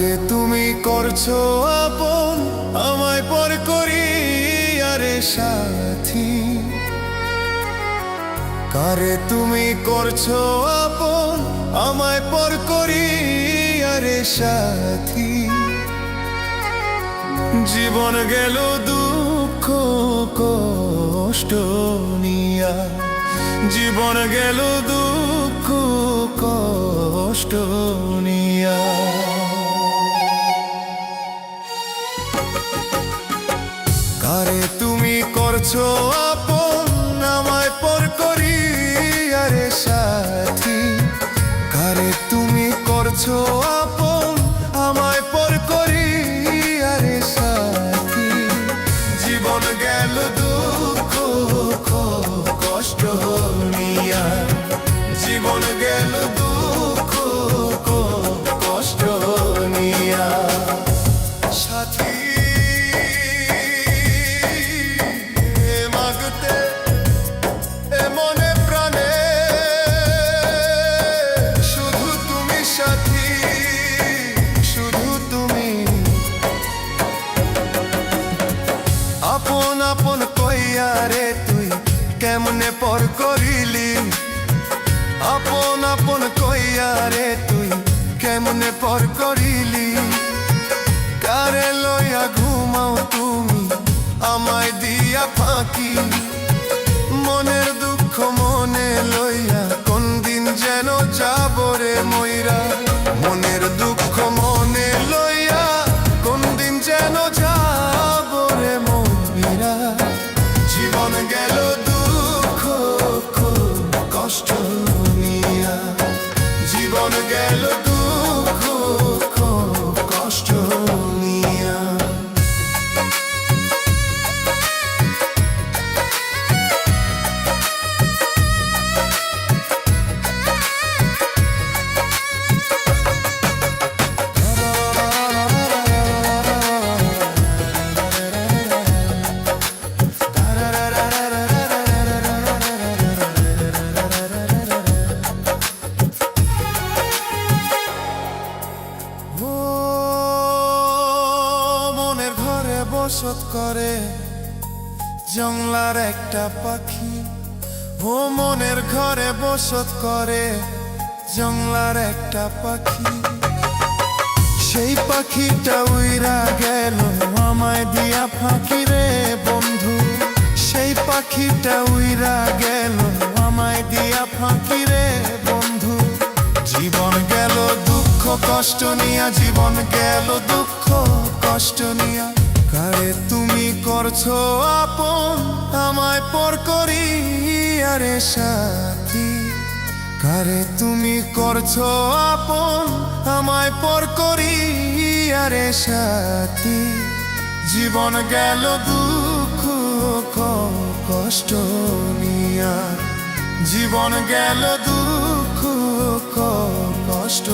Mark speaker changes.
Speaker 1: কারে তুমি করছো আপন, আমায় পর করি আরে সাথী। কারে তুমি করছো আপন, আমায় পর করি আরে সাথী। জীবন গেল দুঃখ কষ্ট নিয়া, জীবন গেল দুঃখ কষ্ট নিয়া। কারে তুমি করছো আপন, আমায় পর করি আরে সাথী। কারে তুমি করছো আপন, আমায় পর করি আরে সাথী। জীবন গেল দুঃখ কষ্ট নিয়া, জীবন গেল দুঃখ কষ্ট নিয়া। সাথী মাগতে এ মনে প্রাণে শুধু তুমি সাথী, শুধু তুমি। আপন আপন কইয়া রে তুই কেমনে পর করিলি, আপন আপন কইয়া রে তুই কেমনে পর করিলি। কারে লইয়া ঘুমাও তুমি আমায় দিয়া ফাঁকি, মনের দুঃখ মনে লইয়া কোন দিন যেন যাব রে মইরা। মনের দুঃখ মনে লইয়া কোন দিন যেন যাব রে মইরা। জীবন গেল দুঃখ কষ্ট নিয়া, জীবন গেল দুঃখ কষ্ট নিয়া। মনের ঘরে বসত করে জংলার একটা পাখি, ও মনের ঘরে বসত করে জংলার একটা পাখি। সেই পাখিটা উইরা গেল আমায় দিয়া ফাঁকি রে বন্ধু। সেই পাখিটা উইরা গেল আমায় দিয়া ফাঁকি রে বন্ধু। জীবন গেল দুঃখ কষ্ট নিয়া, জীবন গেল দুঃখ কষ্ট নিয়া। কারে তুমি করছো আপন, আমায় পর করি আরে সাথী। কারে তুমি করছো আপন, আমায় পর করি আরে সাথী। জীবন গেল দুঃখ কষ্ট নিয়া, জীবন গেল দুঃখ কষ্ট